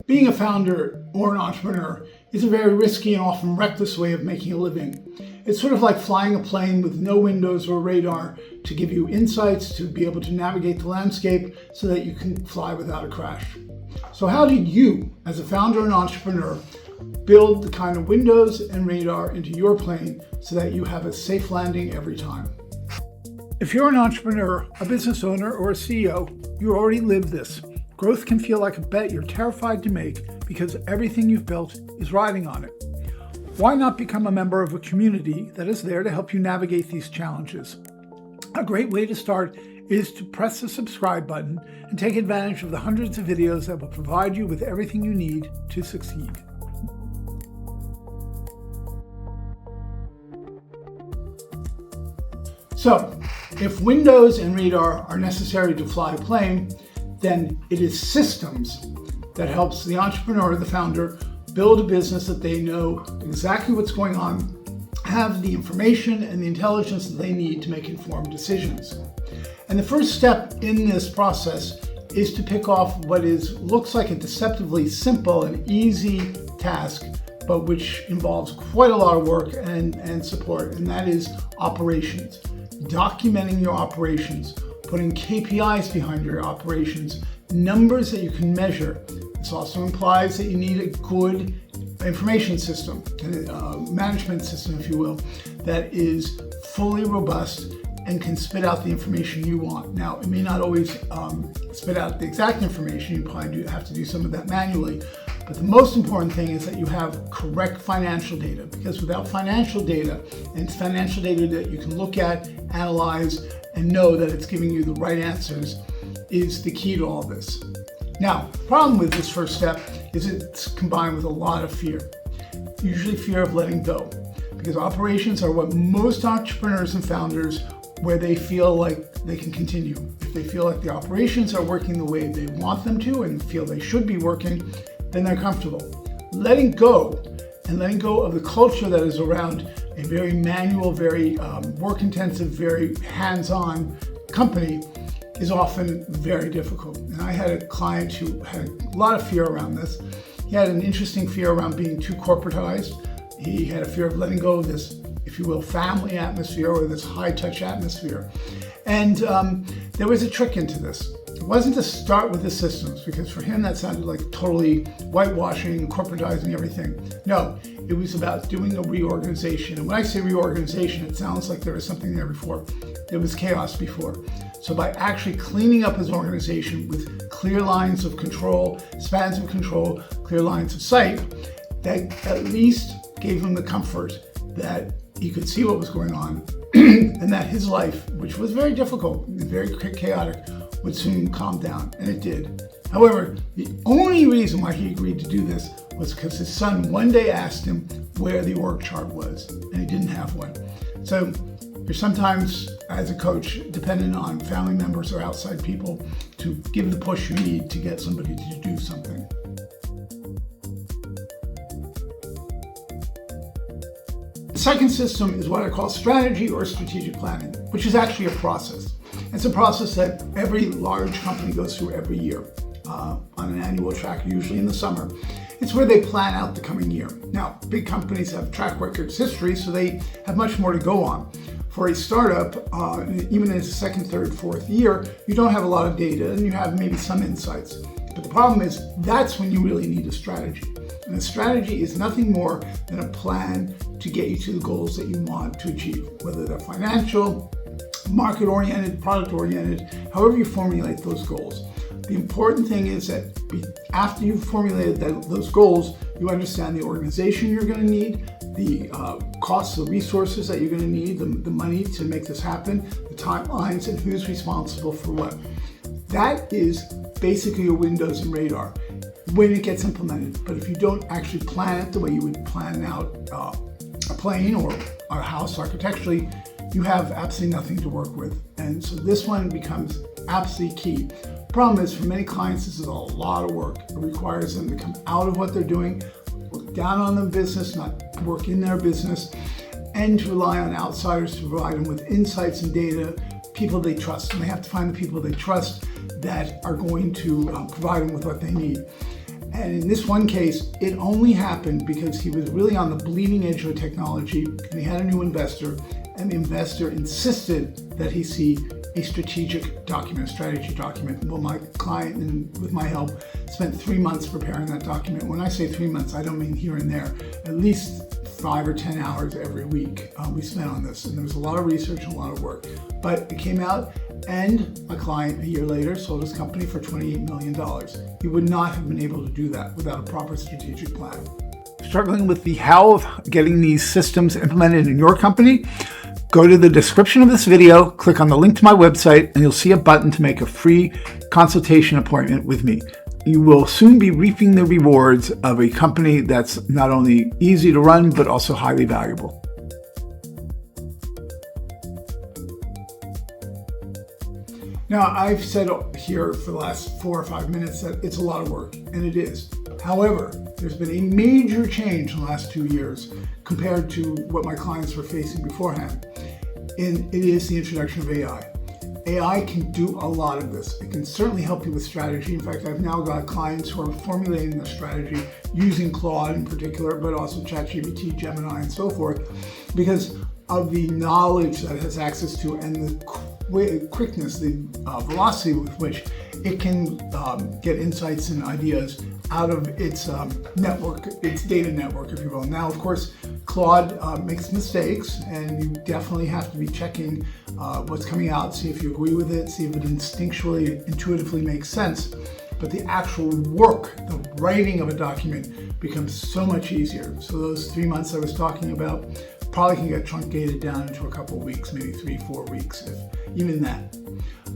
Being a founder or an entrepreneur is a very risky and often reckless way of making a living. It's sort of like flying a plane with no windows or radar to give you insights to be able to navigate the landscape so that you can fly without a crash. So how did you, as a founder and entrepreneur, build the kind of windows and radar into your plane so that you have a safe landing every time? If you're an entrepreneur, a business owner, or a CEO, you already live this. Growth can feel like a bet you're terrified to make because everything you've built is riding on it. Why not become a member of a community that is there to help you navigate these challenges? A great way to start is to press the subscribe button and take advantage of the hundreds of videos that will provide you with everything you need to succeed. So, if windows and radar are necessary to fly a plane, then it is systems that helps the entrepreneur, the founder, build a business that they know exactly what's going on, have the information and the intelligence that they need to make informed decisions. And the first step in this process is to pick off what looks like a deceptively simple and easy task, but which involves quite a lot of work and support, and that is operations. Documenting your operations, putting KPIs behind your operations, numbers that you can measure. This also implies that you need a good information system, management system, if you will, that is fully robust and can spit out the information you want. Now, it may not always spit out the exact information. You probably have to do some of that manually. But the most important thing is that you have correct financial data, because without financial data, and it's financial data that you can look at, analyze, and know that it's giving you the right answers, is the key to all this. Now, the problem with this first step is it's combined with a lot of fear, usually fear of letting go, because operations are what most entrepreneurs and founders, where they feel like they can continue. If they feel like the operations are working the way they want them to and feel they should be working, then they're comfortable. Letting go of the culture that is around a very manual, very work-intensive, very hands-on company is often very difficult. And I had a client who had a lot of fear around this. He had an interesting fear around being too corporatized. He had a fear of letting go of this, if you will, family atmosphere or this high-touch atmosphere. And there was a trick into this. It wasn't to start with the systems, because for him that sounded like totally whitewashing, corporatizing everything. No, it was about doing a reorganization. And when I say reorganization, it sounds like there was something there before. There was chaos before. So by actually cleaning up his organization with clear lines of control, spans of control, clear lines of sight, that at least gave him the comfort that he could see what was going on and that his life, which was very difficult and very chaotic, would soon calm down, and it did. However, the only reason why he agreed to do this was because his son one day asked him where the org chart was, and he didn't have one. So you're sometimes, as a coach, dependent on family members or outside people to give the push you need to get somebody to do something. The second system is what I call strategy or strategic planning, which is actually a process. It's a process that every large company goes through every year on an annual track, usually in the summer. It's where they plan out the coming year. Now, big companies have track records history, so they have much more to go on. For a startup, even in its second, third, fourth year, you don't have a lot of data and you have maybe some insights. But the problem is that's when you really need a strategy. And a strategy is nothing more than a plan to get you to the goals that you want to achieve, whether they're financial, market-oriented, product-oriented, however you formulate those goals. The important thing is that after you've formulated those goals, you understand the organization you're going to need, the costs, the resources that you're going to need, the money to make this happen, the timelines, and who's responsible for what. That is basically your windows and radar when it gets implemented. But if you don't actually plan it the way you would plan out a plane or a house architecturally, you have absolutely nothing to work with. And so this one becomes absolutely key. The problem is, for many clients, this is a lot of work. It requires them to come out of what they're doing, work down on their business, not work in their business, and to rely on outsiders to provide them with insights and data, people they trust. And they have to find the people they trust that are going to provide them with what they need. And in this one case, it only happened because he was really on the bleeding edge of a technology and he had a new investor, and the investor insisted that he see a strategic document, a strategy document. Well, my client, and with my help, spent 3 months preparing that document. When I say 3 months, I don't mean here and there. At least 5 or 10 hours every week we spent on this, and there was a lot of research and a lot of work. But it came out, and my client, a year later, sold his company for $28 million. He would not have been able to do that without a proper strategic plan. Struggling with the how of getting these systems implemented in your company? Go to the description of this video, click on the link to my website, and you'll see a button to make a free consultation appointment with me. You will soon be reaping the rewards of a company that's not only easy to run, but also highly valuable. Now, I've said here for the last 4 or 5 minutes that it's a lot of work, and it is. However, there's been a major change in the last 2 years compared to what my clients were facing beforehand. And it is the introduction of AI. AI can do a lot of this. It can certainly help you with strategy. In fact, I've now got clients who are formulating their strategy using Claude in particular, but also ChatGPT, Gemini, and so forth, because of the knowledge that it has access to and the quickness, the velocity with which it can get insights and ideas out of its network, its data network, if you will. Now, of course, Claude makes mistakes, and you definitely have to be checking what's coming out, see if you agree with it, see if it instinctually, intuitively makes sense. But the actual work, the writing of a document, becomes so much easier. So those 3 months I was talking about probably can get truncated down into a couple of weeks, maybe 3-4 weeks, if even that.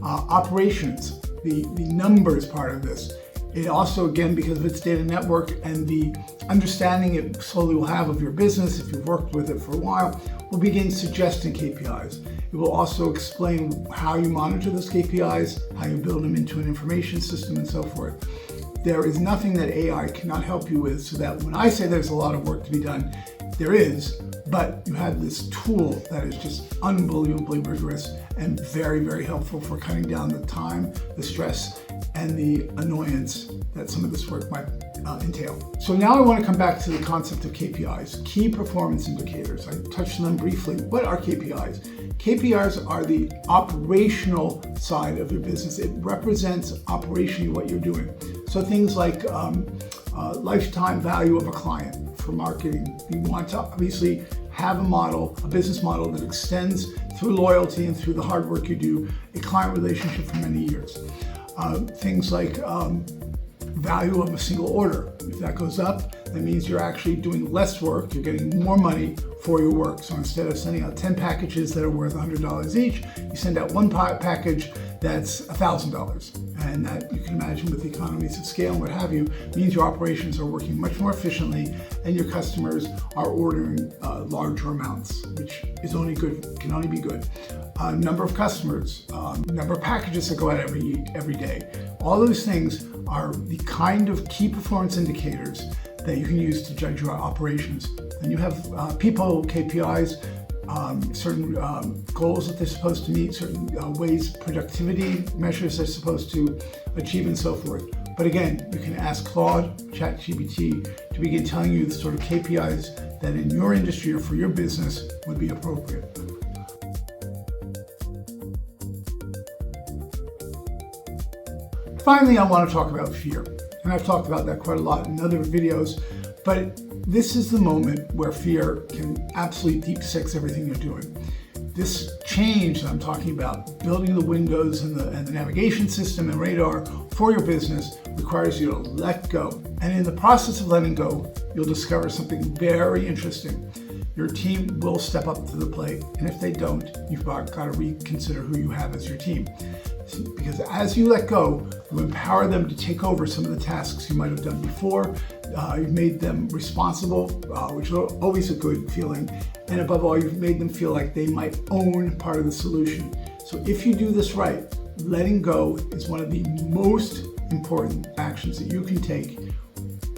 Operations, the numbers part of this. It also, again, because of its data network and the understanding it slowly will have of your business, if you've worked with it for a while, will begin suggesting KPIs. It will also explain how you monitor those KPIs, how you build them into an information system, and so forth. There is nothing that AI cannot help you with, so that when I say there's a lot of work to be done, there is, but you have this tool that is just unbelievably rigorous and very, very helpful for cutting down the time, the stress, and the annoyance that some of this work might entail. So now I want to come back to the concept of KPIs, key performance indicators. I touched on them briefly. What are KPIs? KPIs are the operational side of your business. It represents operationally what you're doing. So things like lifetime value of a client for marketing. You want to obviously have a business model that extends through loyalty and through the hard work you do, a client relationship for many years. Things like value of a single order. If that goes up, that means you're actually doing less work, you're getting more money for your work. So instead of sending out 10 packages that are worth $100 each, you send out one package that's $1,000. And that, you can imagine, with the economies of scale and what have you, means your operations are working much more efficiently and your customers are ordering larger amounts, which is only good, can only be good. Number of customers, number of packages that go out every day. All those things are the kind of key performance indicators that you can use to judge your operations. And you have people, KPIs, certain goals that they're supposed to meet, certain ways, productivity measures they're supposed to achieve, and so forth. But again, you can ask Claude, ChatGPT, to begin telling you the sort of KPIs that in your industry or for your business would be appropriate. Finally, I want to talk about fear. And I've talked about that quite a lot in other videos, but this is the moment where fear can absolutely deep six everything you're doing. This change that I'm talking about, building the windows and the navigation system and radar for your business, requires you to let go. And in the process of letting go, you'll discover something very interesting. Your team will step up to the plate, and if they don't, you've got to reconsider who you have as your team. Because as you let go, you empower them to take over some of the tasks you might have done before. You've made them responsible, which is always a good feeling. And above all, you've made them feel like they might own part of the solution. So if you do this right, letting go is one of the most important actions that you can take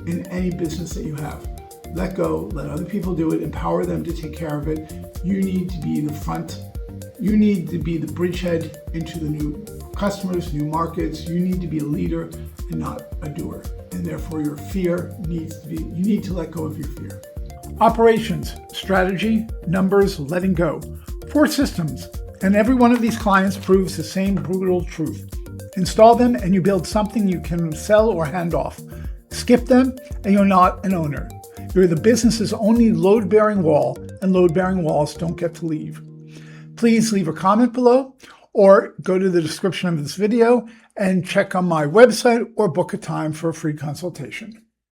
in any business that you have. Let go, let other people do it, empower them to take care of it. You need to be the front. You need to be the bridgehead into the new customers, new markets. You need to be a leader and not a doer. And therefore your fear you need to let go of your fear. Operations, strategy, numbers, letting go. 4 systems, and every one of these clients proves the same brutal truth. Install them and you build something you can sell or hand off. Skip them and you're not an owner. You're the business's only load-bearing wall, and load-bearing walls don't get to leave. Please leave a comment below or go to the description of this video and check on my website or book a time for a free consultation.